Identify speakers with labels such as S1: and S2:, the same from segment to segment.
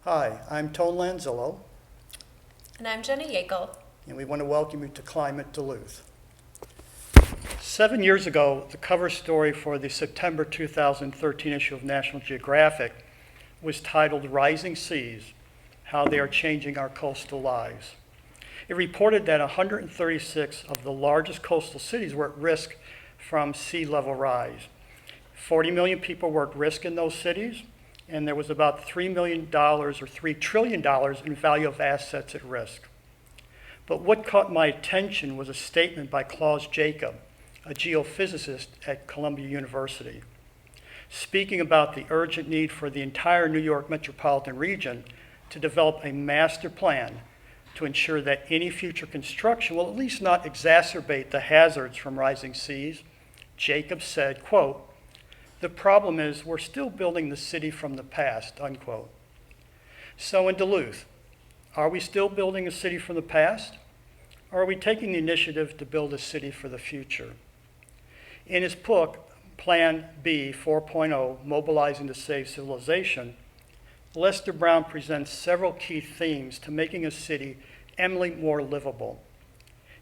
S1: Hi, I'm Tone Lanzillo,
S2: And I'm Jenna Yeakle.
S1: and we want to welcome you to Climate-Duluth. 7 years ago, the cover story for the September 2013 issue of National Geographic was titled Rising Seas, How They Are Changing Our Coastal Lives. It reported that 136 of the largest coastal cities were at risk from sea level rise. 40 million people were at risk in those cities, and there was about $3 million or $3 trillion in value of assets at risk. But what caught my attention was a statement by Klaus Jacob, a geophysicist at Columbia University. Speaking about the urgent need for the entire New York metropolitan region to develop a master plan to ensure that any future construction will at least not exacerbate the hazards from rising seas, Jacob said, quote, "The problem is we're still building the city from the past," unquote. So in Duluth, are we still building a city from the past? Or are we taking the initiative to build a city for the future? In his book, Plan B 4.0, Mobilizing to Save Civilization, Lester Brown presents several key themes to making a city eminently more livable.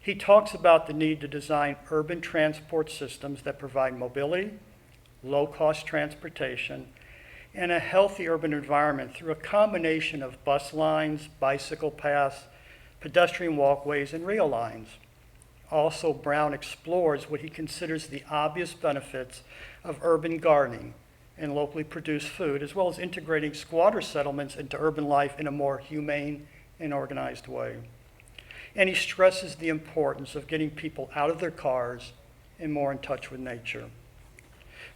S1: He talks about the need to design urban transport systems that provide mobility, low-cost transportation, and a healthy urban environment through a combination of bus lines, bicycle paths, pedestrian walkways, and rail lines. Also, Brown explores what he considers the obvious benefits of urban gardening and locally produced food, as well as integrating squatter settlements into urban life in a more humane and organized way. And he stresses the importance of getting people out of their cars and more in touch with nature.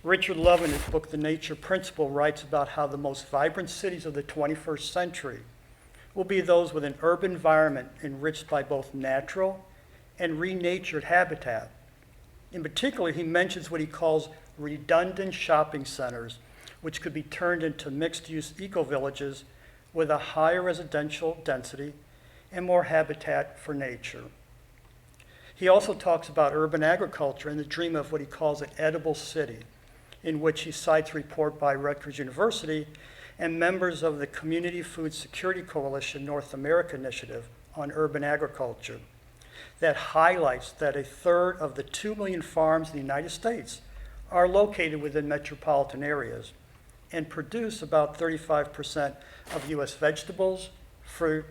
S1: Richard Love, in his book, The Nature Principle, writes about how the most vibrant cities of the 21st century will be those with an urban environment enriched by both natural and renatured habitat. In particular, he mentions what he calls redundant shopping centers, which could be turned into mixed-use eco-villages with a higher residential density and more habitat for nature. He also talks about urban agriculture and the dream of what he calls an edible city, in which he cites a report by Rutgers University and members of the Community Food Security Coalition North America Initiative on Urban Agriculture that highlights that a third of the 2 million farms in the United States are located within metropolitan areas and produce about 35% of U.S. vegetables, fruit,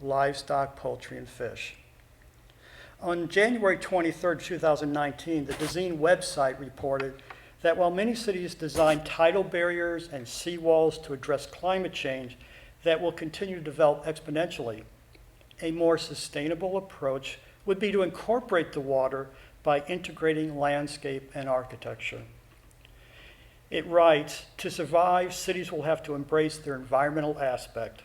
S1: livestock, poultry, and fish. On January 23, 2019, the Dezeen website reported that while many cities design tidal barriers and seawalls to address climate change that will continue to develop exponentially, a more sustainable approach would be to incorporate the water by integrating landscape and architecture. It writes, "To survive, cities will have to embrace their environmental aspect."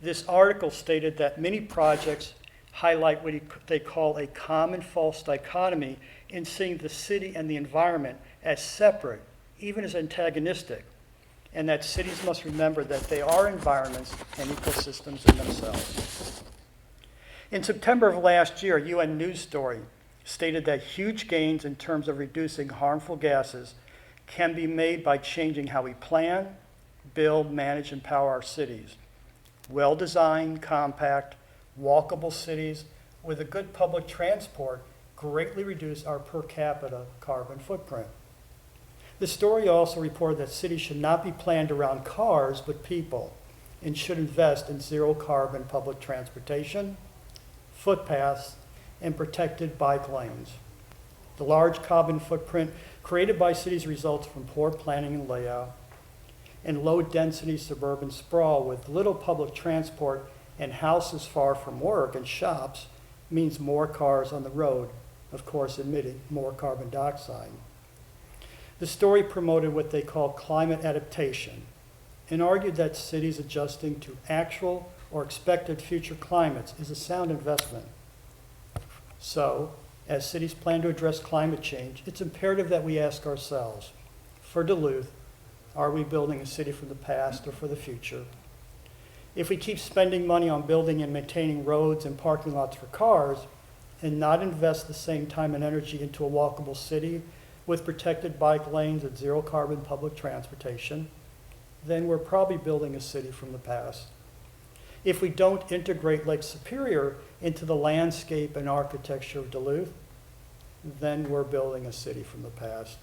S1: This article stated that many projects highlight what they call a common false dichotomy in seeing the city and the environment as separate, even as antagonistic, and that cities must remember that they are environments and ecosystems in themselves. In September of last year, a UN news story stated that huge gains in terms of reducing harmful gases can be made by changing how we plan, build, manage, and power our cities. Well-designed, compact, walkable cities with a good public transport greatly reduce our per capita carbon footprint. The story also reported that cities should not be planned around cars, but people, and should invest in zero-carbon public transportation, footpaths, and protected bike lanes. The large carbon footprint created by cities results from poor planning and layout, and low-density suburban sprawl with little public transport and houses far from work and shops means more cars on the road, of course emitting more carbon dioxide. The story promoted what they call climate adaptation and argued that cities adjusting to actual or expected future climates is a sound investment. So, as cities plan to address climate change, it's imperative that we ask ourselves, for Duluth, are we building a city for the past or for the future? If we keep spending money on building and maintaining roads and parking lots for cars and not invest the same time and energy into a walkable city with protected bike lanes and zero carbon public transportation, then we're probably building a city from the past. If we don't integrate Lake Superior into the landscape and architecture of Duluth, then we're building a city from the past.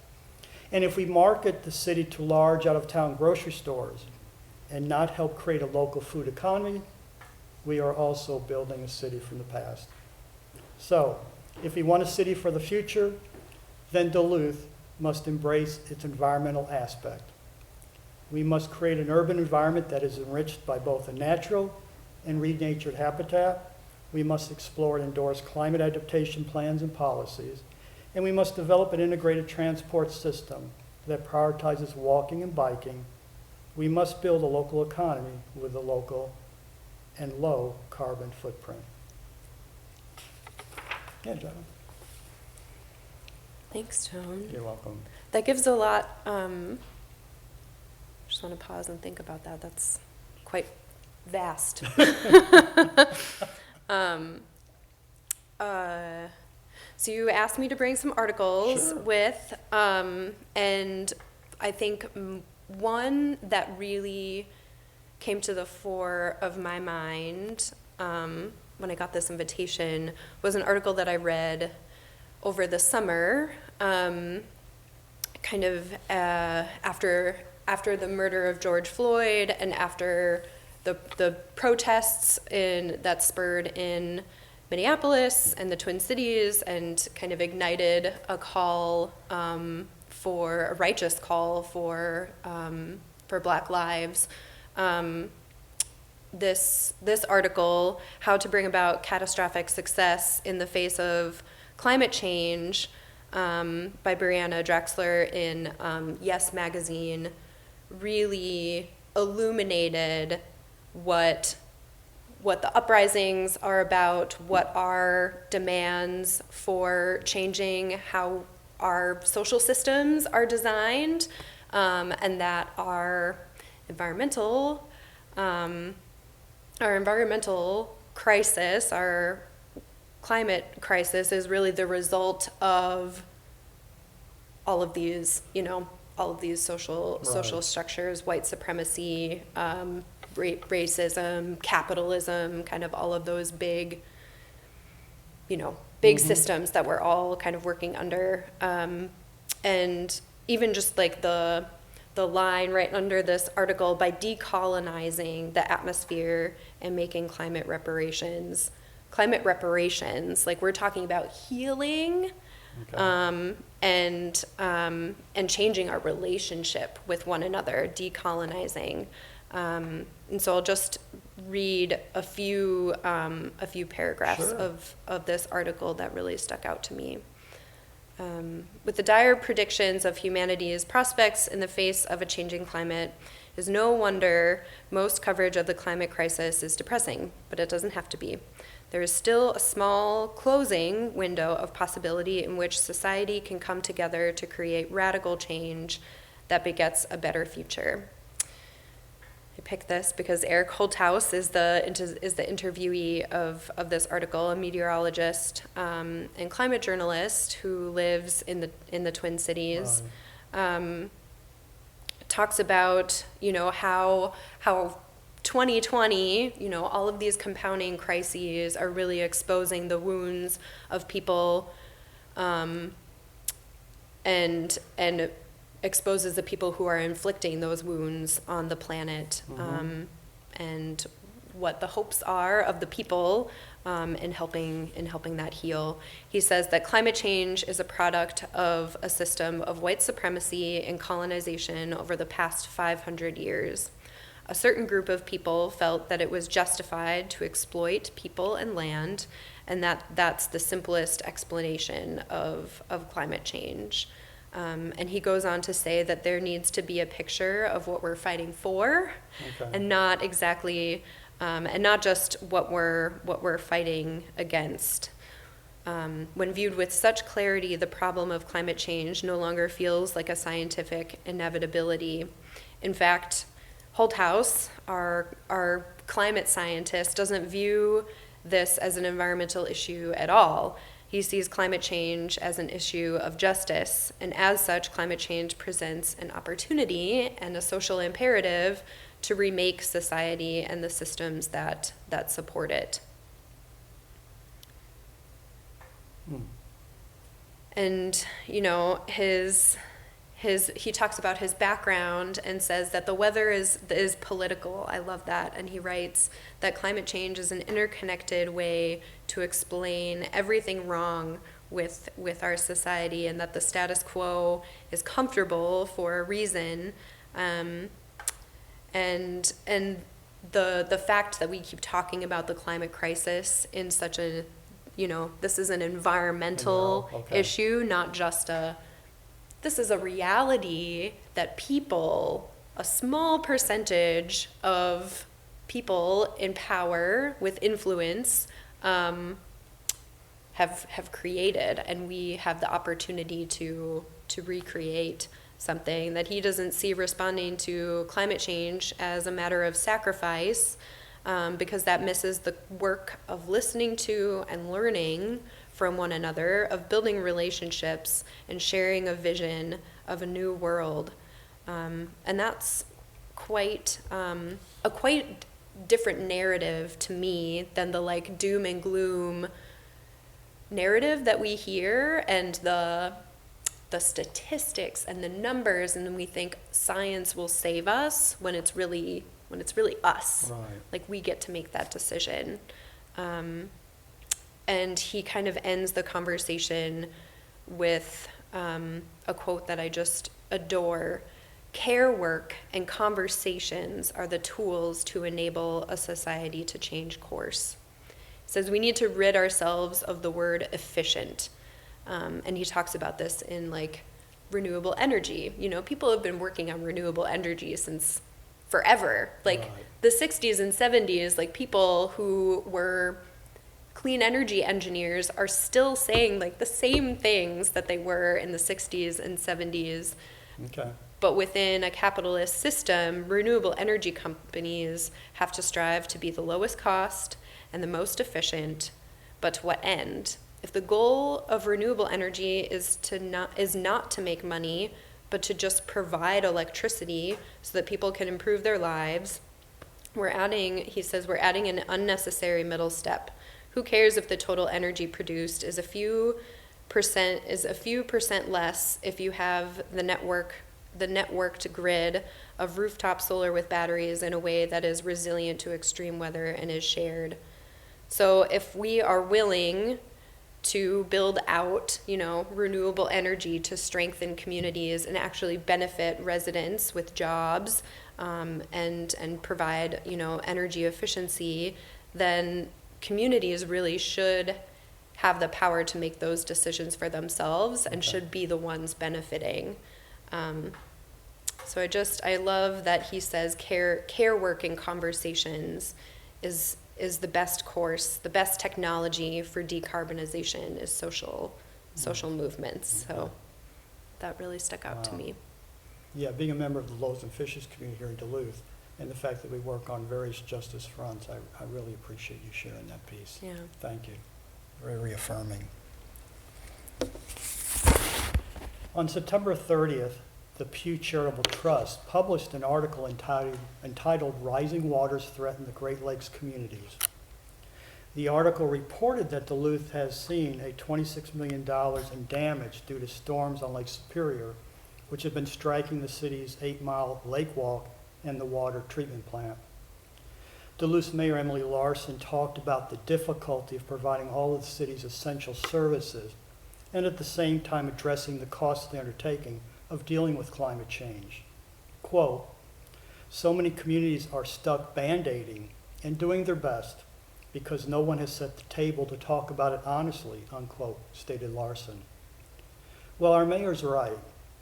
S1: And if we market the city to large out-of-town grocery stores and not help create a local food economy, we are also building a city from the past. So, if we want a city for the future, then Duluth must embrace its environmental aspect. We must create an urban environment that is enriched by both a natural and renatured habitat. We must explore and endorse climate adaptation plans and policies. And we must develop an integrated transport system that prioritizes walking and biking. We must build a local economy with a local and low carbon footprint. Yeah, Jenna.
S3: Thanks, Joan.
S1: You're welcome.
S3: That gives a lot. Just want to pause and think about that. That's quite vast. So you asked me to bring some articles
S1: Sure.
S3: with, and I think one that really came to the fore of my mind when I got this invitation was an article that I read over the summer, kind of after the murder of George Floyd and after the protests that spurred in Minneapolis and the Twin Cities and kind of ignited a call for a righteous call for Black lives. This article, How to Bring About Catastrophic Success in the Face of Climate Change, by Brianna Drexler in Yes Magazine, really illuminated what the uprisings are about, what our demands for changing how our social systems are designed, and that our environmental crisis, our climate crisis, is really the result of all of these, social structures, white supremacy, racism, capitalism, kind of all of those big systems that we're all kind of working under. And even just like the line right under this article, by decolonizing the atmosphere and making climate reparations, like we're talking about healing,
S1: Okay.
S3: and changing our relationship with one another, decolonizing. And so I'll just read a few paragraphs
S1: Sure.
S3: of this article that really stuck out to me. With the dire predictions of humanity's prospects in the face of a changing climate, it is no wonder most coverage of the climate crisis is depressing, but it doesn't have to be. There is still a small closing window of possibility in which society can come together to create radical change that begets a better future. I picked this because Eric Holthaus is the interviewee of this article, a meteorologist and climate journalist who lives in the Twin Cities.
S1: Right.
S3: Talks about how 2020, all of these compounding crises are really exposing the wounds of people, and exposes the people who are inflicting those wounds on the planet, and what the hopes are of the people in helping that heal. He says that climate change is a product of a system of white supremacy and colonization over the past 500 years. A certain group of people felt that it was justified to exploit people and land, and that's the simplest explanation of climate change. And he goes on to say that there needs to be a picture of what we're fighting for,
S1: Okay.
S3: and not exactly, and not just what we're fighting against. When viewed with such clarity, the problem of climate change no longer feels like a scientific inevitability. In fact, Holthaus, our climate scientist, doesn't view this as an environmental issue at all. He sees climate change as an issue of justice, and as such, climate change presents an opportunity and a social imperative to remake society and the systems that support it. And, you know, he talks about his background and says that the weather is political. I love that. And he writes that climate change is an interconnected way to explain everything wrong with our society, and that the status quo is comfortable for a reason. And the fact that we keep talking about the climate crisis in such a, you know, this is an environmental issue, not just this is a reality that people, a small percentage of people in power with influence, have created, and we have the opportunity to recreate something. That he doesn't see responding to climate change as a matter of sacrifice, because that misses the work of listening to and learning from one another, of building relationships and sharing a vision of a new world. And that's quite a quite different narrative to me than the like doom and gloom narrative that we hear, and the statistics and the numbers, and then we think science will save us when it's really us.
S1: Right.
S3: Like, we get to make that decision. And he kind of ends the conversation with a quote that I just adore. Care work and conversations are the tools to enable a society to change course. He says we need to rid ourselves of the word efficient. And he talks about this in like renewable energy. You know, people have been working on renewable energy since forever. Like
S1: Right.
S3: the 60s and 70s, like people who were clean energy engineers are still saying like the same things that they were in the 60s and 70s.
S1: Okay.
S3: But within a capitalist system, renewable energy companies have to strive to be the lowest cost and the most efficient, but to what end? If the goal of renewable energy is not to make money, but to just provide electricity so that people can improve their lives, he says we're adding an unnecessary middle step. Who cares if the total energy produced is a few percent less if you have the networked grid of rooftop solar with batteries in a way that is resilient to extreme weather and is shared. So if we are willing to build out, you know, renewable energy to strengthen communities and actually benefit residents with jobs, and provide, you know, energy efficiency, then communities really should have the power to make those decisions for themselves and should be the ones benefiting. So I love that he says care work and conversations is the best course, the best technology for decarbonization is social movements. So that really stuck out to me.
S1: Yeah, being a member of the Loaves and Fishes community here in Duluth, and the fact that we work on various justice fronts, I really appreciate you sharing that piece.
S3: Yeah.
S1: Thank you. Very reaffirming. On September 30th, the Pew Charitable Trust published an article entitled Rising Waters Threaten the Great Lakes Communities. The article reported that Duluth has seen a $26 million in damage due to storms on Lake Superior, which have been striking the city's 8-mile lake walk and the water treatment plant. Duluth Mayor Emily Larson talked about the difficulty of providing all of the city's essential services and at the same time addressing the costly undertaking of dealing with climate change. Quote, so many communities are stuck band-aiding and doing their best because no one has set the table to talk about it honestly, unquote, stated Larson. Well, our mayor's right.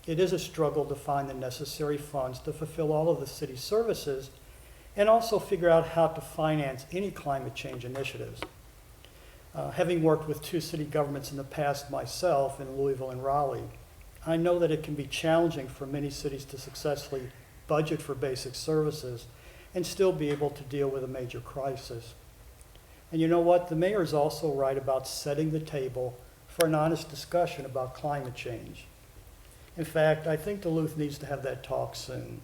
S1: It is a struggle to find the necessary funds to fulfill all of the city's services and also figure out how to finance any climate change initiatives. Having worked with 2 city governments in the past myself in Louisville and Raleigh, I know that it can be challenging for many cities to successfully budget for basic services and still be able to deal with a major crisis. And you know what? The mayor is also right about setting the table for an honest discussion about climate change. In fact, I think Duluth needs to have that talk soon.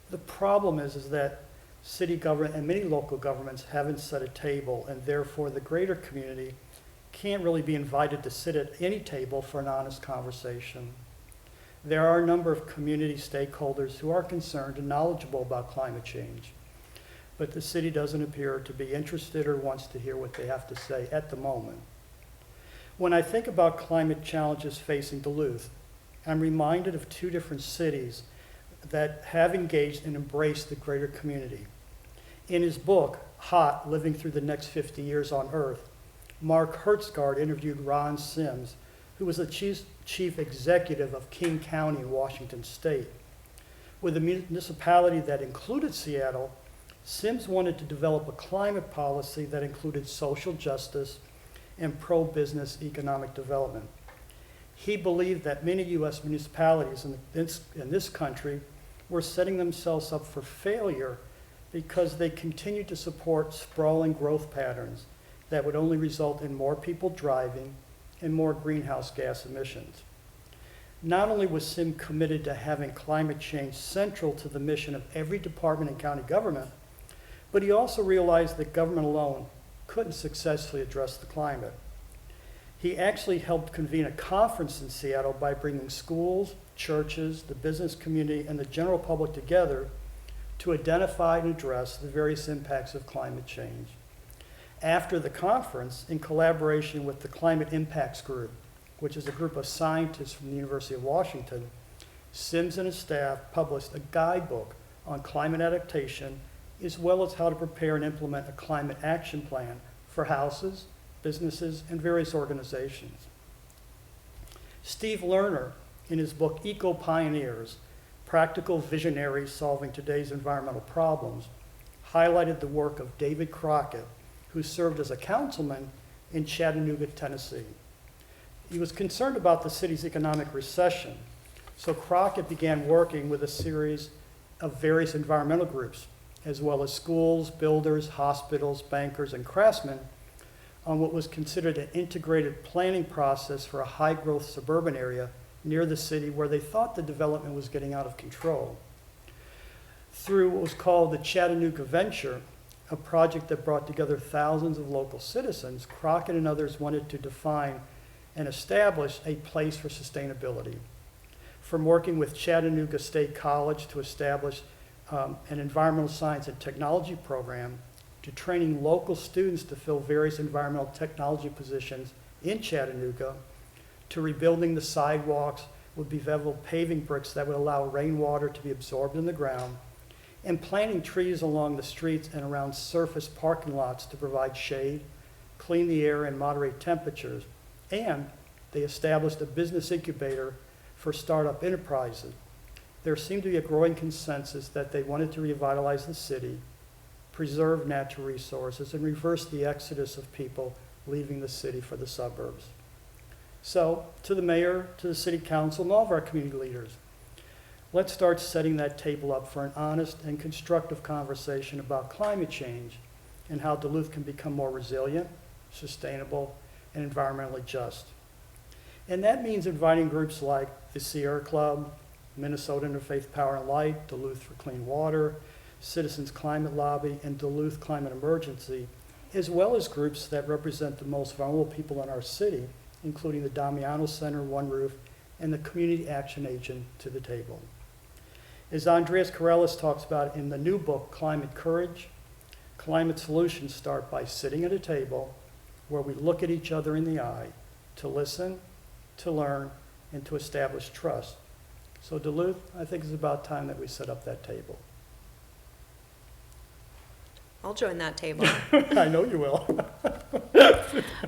S1: The problem is that city government and many local governments haven't set a table, and therefore the greater community can't really be invited to sit at any table for an honest conversation. There are a number of community stakeholders who are concerned and knowledgeable about climate change, but the city doesn't appear to be interested or wants to hear what they have to say at the moment. When I think about climate challenges facing Duluth, I'm reminded of two different cities that have engaged and embraced the greater community. In his book, Hot, Living Through the Next 50 Years on Earth, Mark Hertzgaard interviewed Ron Sims, who was the chief executive of King County in Washington State. With a municipality that included Seattle, Sims wanted to develop a climate policy that included social justice and pro-business economic development. He believed that many U.S. municipalities in this country were setting themselves up for failure because they continued to support sprawling growth patterns that would only result in more people driving and more greenhouse gas emissions. Not only was Sim committed to having climate change central to the mission of every department in county government, but he also realized that government alone couldn't successfully address the climate. He actually helped convene a conference in Seattle by bringing schools, churches, the business community, and the general public together to identify and address the various impacts of climate change. After the conference, in collaboration with the Climate Impacts Group, which is a group of scientists from the University of Washington, Sims and his staff published a guidebook on climate adaptation, as well as how to prepare and implement a climate action plan for houses, businesses, and various organizations. Steve Lerner, in his book Eco Pioneers, Practical Visionaries Solving Today's Environmental Problems, highlighted the work of David Crockett, who served as a councilman in Chattanooga, Tennessee. He was concerned about the city's economic recession, so Crockett began working with a series of various environmental groups, as well as schools, builders, hospitals, bankers, and craftsmen, on what was considered an integrated planning process for a high-growth suburban area near the city where they thought the development was getting out of control. Through what was called the Chattanooga Venture, a project that brought together thousands of local citizens, Crockett and others wanted to define and establish a place for sustainability. From working with Chattanooga State College to establish an environmental science and technology program, to training local students to fill various environmental technology positions in Chattanooga, to rebuilding the sidewalks with beveled paving bricks that would allow rainwater to be absorbed in the ground, and planting trees along the streets and around surface parking lots to provide shade, clean the air, and moderate temperatures. And they established a business incubator for startup enterprises. There seemed to be a growing consensus that they wanted to revitalize the city, preserve natural resources, and reverse the exodus of people leaving the city for the suburbs. So, to the mayor, to the city council, and all of our community leaders, let's start setting that table up for an honest and constructive conversation about climate change and how Duluth can become more resilient, sustainable, and environmentally just. And that means inviting groups like the Sierra Club, Minnesota Interfaith Power and Light, Duluth for Clean Water, Citizens Climate Lobby, and Duluth Climate Emergency, as well as groups that represent the most vulnerable people in our city, including the Damiano Center, One Roof, and the Community Action Agent to the table. As Andreas Corellis talks about in the new book, Climate Courage, climate solutions start by sitting at a table where we look at each other in the eye to listen, to learn, and to establish trust. So Duluth, I think it's about time that we set up that table.
S3: I'll join that table.
S1: I know you will.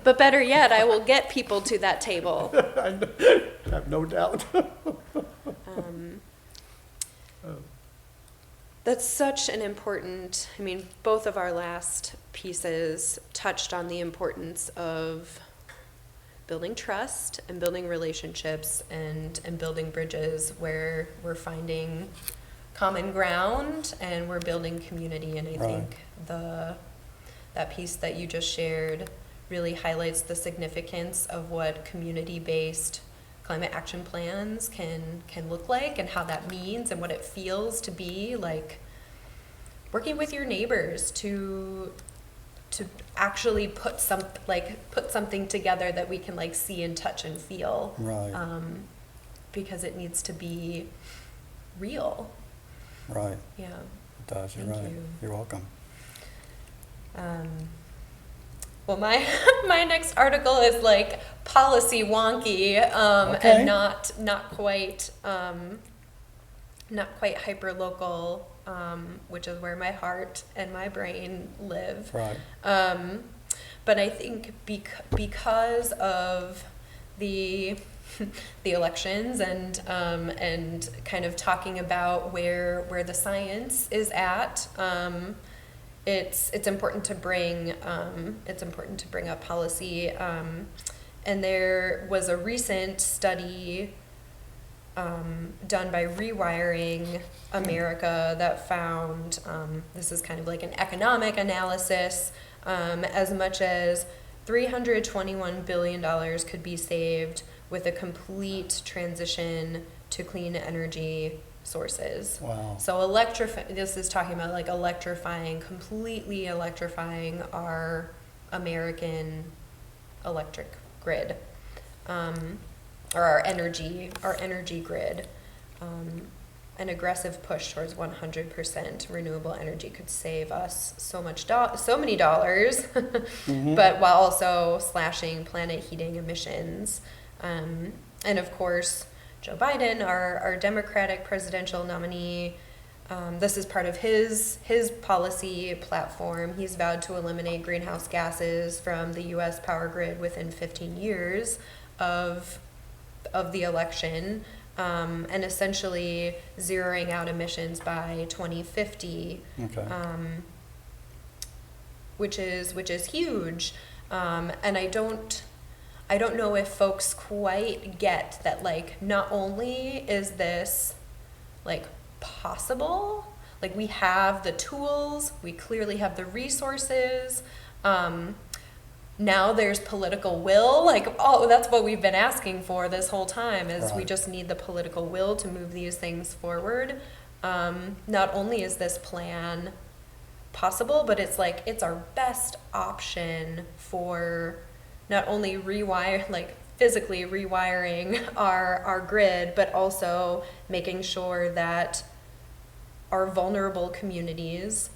S3: But better yet, I will get people to that table.
S1: I have no doubt.
S3: That's such an important, both of our last pieces touched on the importance of building trust and building relationships and building bridges where we're finding common ground and we're building community. And I think that piece that you just shared really highlights the significance of what community-based climate action plans can look like, and how that means and what it feels to be like working with your neighbors to actually put something together that we can like see and touch and feel.
S4: Right.
S3: Because it needs to be real.
S4: Right.
S3: Yeah.
S4: It does. You're
S3: Thank
S4: right.
S3: you.
S4: You're welcome.
S3: Well, my next article is like policy wonky,
S4: Okay.
S3: and not quite hyper local, which is where my heart and my brain live.
S4: Right.
S3: But I think because of the elections and kind of talking about where the science is at, it's important to bring up policy. And there was a recent study done by Rewiring America that found, this is kind of like an economic analysis, as much as $321 billion could be saved with a complete transition to clean energy sources.
S4: Wow.
S3: So this is talking about like completely electrifying our American electric grid, or our energy grid. An aggressive push towards 100% renewable energy could save us so many dollars,
S4: Mm-hmm.
S3: but while also slashing planet heating emissions. And of course, Joe Biden, our Democratic presidential nominee, this is part of his policy platform. He's vowed to eliminate greenhouse gases from the U.S. power grid within 15 years of the election, and essentially zeroing out emissions by 2050,
S4: Okay.
S3: which is huge. And I don't know if folks quite get that, like, not only is this like possible, like we have the tools, we clearly have the resources, now there's political will, like, oh, that's what we've been asking for this whole time, is we
S4: Right.
S3: just need the political will to move these things forward. Not only is this plan possible, but it's like, it's our best option for not only physically rewiring our grid, but also making sure that our vulnerable communities,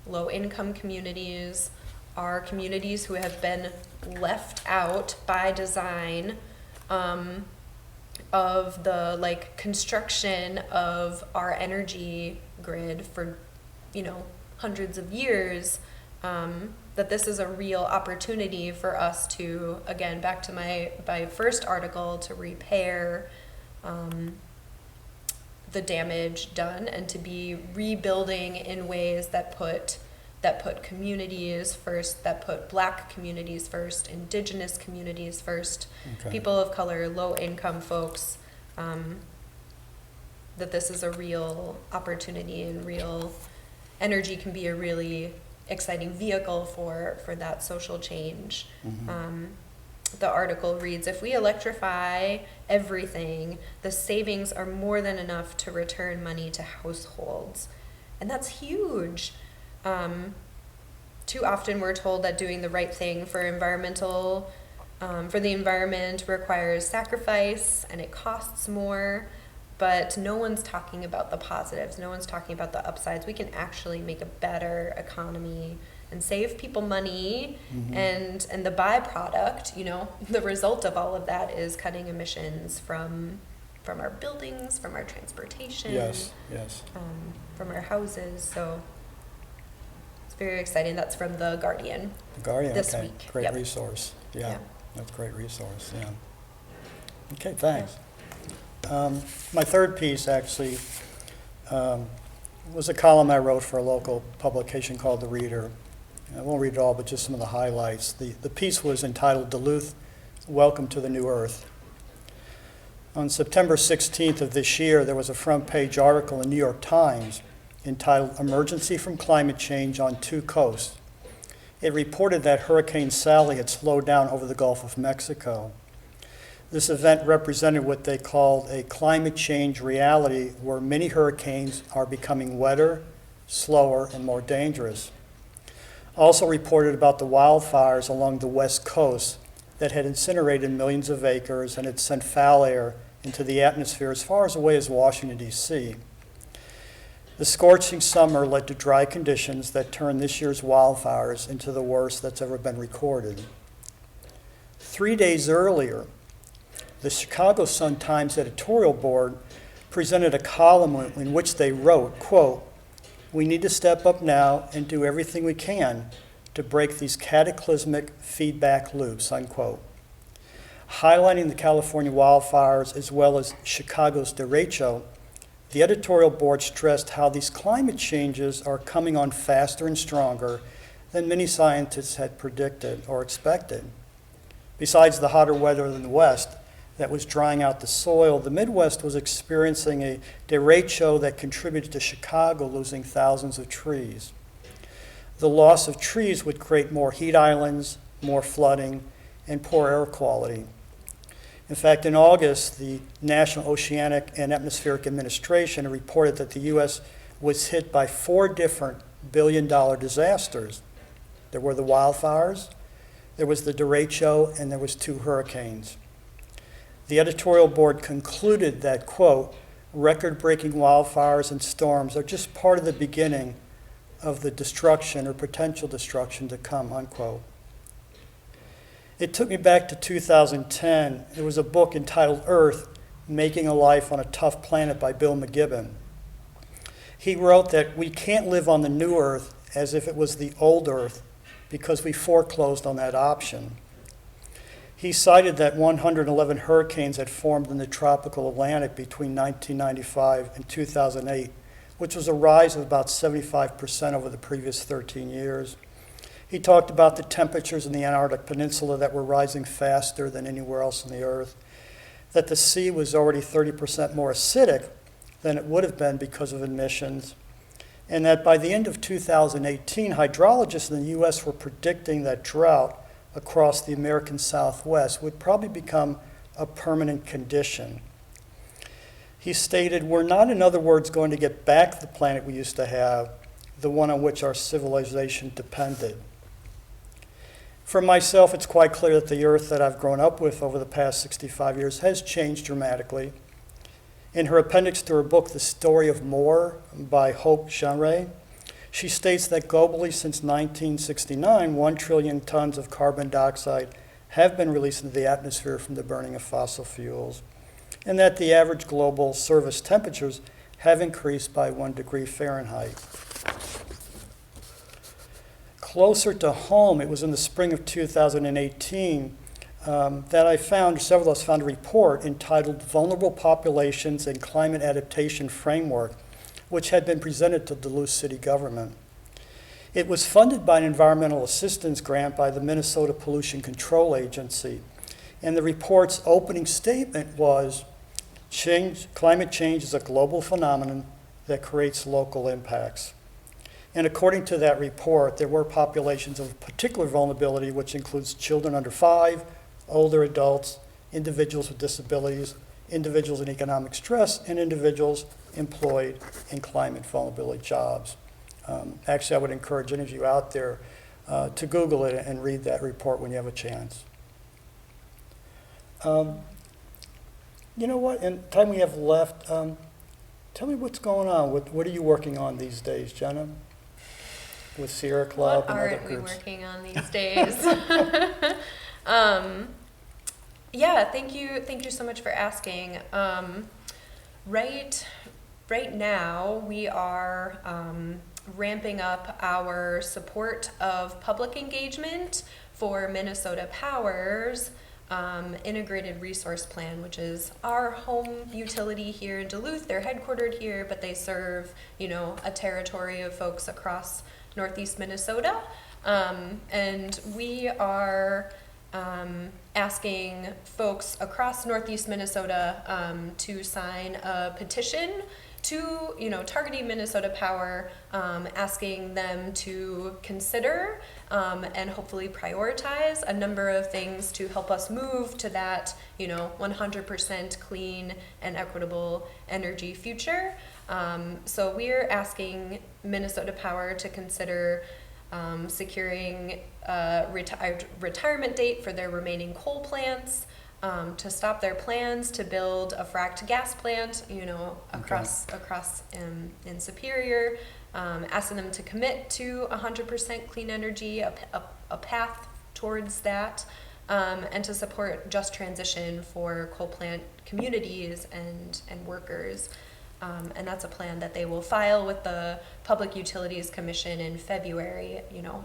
S3: low-income communities, are communities who have been left out by design of the like construction of our energy grid for, hundreds of years, that this is a real opportunity for us to, again, back to my first article, to repair the damage done and to be rebuilding in ways that put communities first, that put Black communities first, Indigenous communities first,
S4: Okay.
S3: people of color, low-income folks, that this is a real opportunity, and real energy can be a really exciting vehicle for that social change.
S4: Mhm.
S3: The article reads, if we electrify everything, the savings are more than enough to return money to households. And that's huge. Too often we're told that doing the right thing for the environment requires sacrifice and it costs more, but no one's talking about the positives. No one's talking about the upsides. We can actually make a better economy and save people money,
S4: Mhm.
S3: and the byproduct, the result of all of that is cutting emissions from our buildings, from our transportation,
S4: Yes.
S3: from our houses. So it's very exciting. That's from The Guardian.
S4: The Guardian,
S3: This
S4: okay.
S3: week.
S4: Great
S3: Yep.
S4: resource. Yeah.
S3: Yeah.
S4: That's a great resource, yeah. Okay, thanks. My third piece actually was a column I wrote for a local publication called The Reader. I won't read it all, but just some of the highlights. The piece was entitled Duluth, Welcome to the New Earth. On September 16th of this year, there was a front page article in New York Times entitled Emergency from Climate Change on Two Coasts. It reported that Hurricane Sally had slowed down over the Gulf of Mexico. This event represented what they called a climate change reality, where many hurricanes are becoming wetter, slower, and more dangerous. Also reported about the wildfires along the West Coast that had incinerated millions of acres and had sent foul air into the atmosphere as far away as Washington, D.C. The scorching summer led to dry conditions that turned this year's wildfires into the worst that's ever been recorded. 3 days earlier, the Chicago Sun-Times editorial board presented a column in which they wrote, quote, "We need to step up now and do everything we can to break these cataclysmic feedback loops," unquote. Highlighting the California wildfires as well as Chicago's derecho, the editorial board stressed how these climate changes are coming on faster and stronger than many scientists had predicted or expected. Besides the hotter weather in the West that was drying out the soil, the Midwest was experiencing a derecho that contributed to Chicago losing thousands of trees. The loss of trees would create more heat islands, more flooding, and poor air quality. In fact, in August, the National Oceanic and Atmospheric Administration reported that the U.S. was hit by 4 different billion-dollar disasters. There were the wildfires, there was the derecho, and there was 2 hurricanes. The editorial board concluded that, quote, "record-breaking wildfires and storms are just part of the beginning of the destruction or potential destruction to come," unquote. It took me back to 2010. There was a book entitled Earth, Making a Life on a Tough Planet by Bill McGibbon. He wrote that we can't live on the new Earth as if it was the old Earth because we foreclosed on that option. He cited that 111 hurricanes had formed in the tropical Atlantic between 1995 and 2008, which was a rise of about 75% over the previous 13 years. He talked about the temperatures in the Antarctic Peninsula that were rising faster than anywhere else on the Earth, that the sea was already 30% more acidic than it would have been because of emissions, and that by the end of 2018, hydrologists in the U.S. were predicting that drought across the American Southwest would probably become a permanent condition. He stated, "We're not, in other words, going to get back the planet we used to have, the one on which our civilization depended." For myself, it's quite clear that the Earth that I've grown up with over the past 65 years has changed dramatically. In her appendix to her book, The Story of More by Hope Janre, she states that globally since 1969, 1 trillion tons of carbon dioxide have been released into the atmosphere from the burning of fossil fuels, and that the average global surface temperatures have increased by 1 degree Fahrenheit. Closer to home, it was in the spring of 2018 that I found, several of us found a report entitled Vulnerable Populations and Climate Adaptation Framework, which had been presented to Duluth City government. It was funded by an environmental assistance grant by the Minnesota Pollution Control Agency, and the report's opening statement was, climate change is a global phenomenon that creates local impacts. And according to that report, there were populations of particular vulnerability, which includes children under 5, older adults, individuals with disabilities, individuals in economic stress, and individuals employed in climate vulnerability jobs. Actually, I would encourage any of you out there to Google it and read that report when you have a chance. You know what, in the time we have left, tell me what's going on. What are you working on these days, Jenna? With Sierra Club
S2: What
S3: and
S2: aren't
S3: other
S2: we
S3: groups?
S2: working on these days? Yeah, thank you so much for asking. Right now, we are ramping up our support of public engagement for Minnesota Power's integrated resource plan, which is our home utility here in Duluth. They're headquartered here, but they serve, a territory of folks across Northeast Minnesota. And we are asking folks across Northeast Minnesota to sign a petition to, targeting Minnesota Power, asking them to consider and hopefully prioritize a number of things to help us move to that, 100% clean and equitable energy future. So we're asking Minnesota Power to consider securing a retirement date for their remaining coal plants, to stop their plans to build a fracked gas plant, across in Superior, asking them to commit to 100% clean energy, a path towards that, and to support just transition for coal plant communities and workers. And that's a plan that they will file with the Public Utilities Commission in February,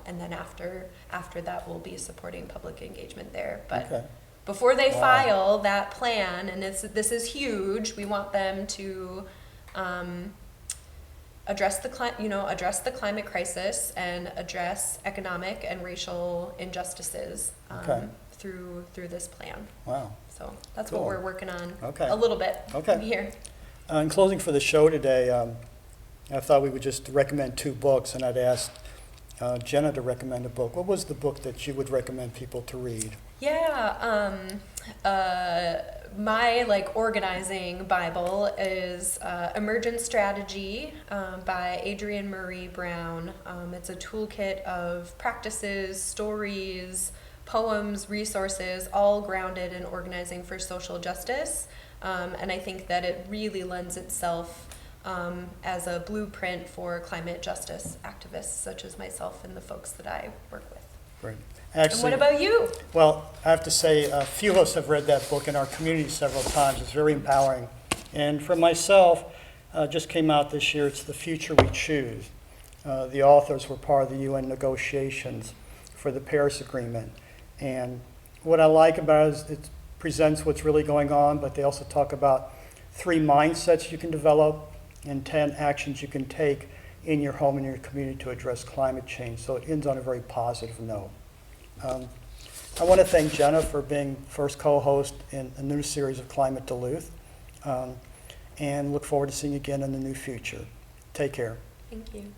S2: and then after that we'll be supporting public engagement there. But
S4: Okay.
S2: before they
S4: Wow.
S2: file that plan, and this is huge, we want them to address the climate crisis and address economic and racial injustices
S4: Okay.
S2: through this plan.
S4: Wow.
S2: So that's
S4: Cool.
S2: what we're working on
S4: Okay.
S2: a little bit
S4: Okay.
S2: here.
S4: In closing for the show today, I thought we would just recommend 2 books, and I'd ask Jenna to recommend a book. What was the book that you would recommend people to read?
S2: Yeah, my organizing Bible is Emergent Strategy by Adrienne Marie Brown. It's a toolkit of practices, stories, poems, resources, all grounded in organizing for social justice. And I think that it really lends itself as a blueprint for climate justice activists such as myself and the folks that I work with.
S4: Great.
S2: And what about you?
S4: Well, I have to say, a few of us have read that book in our community several times. It's very empowering. And for myself, just came out this year, it's The Future We Choose. The authors were part of the UN negotiations for the Paris Agreement. And what I like about it is it presents what's really going on, but they also talk about 3 mindsets you can develop and 10 actions you can take in your home and your community to address climate change. So it ends on a very positive note. I want to thank Jenna for being first co-host in a new series of Climate-Duluth, and look forward to seeing you again in the new future. Take care.
S2: Thank you.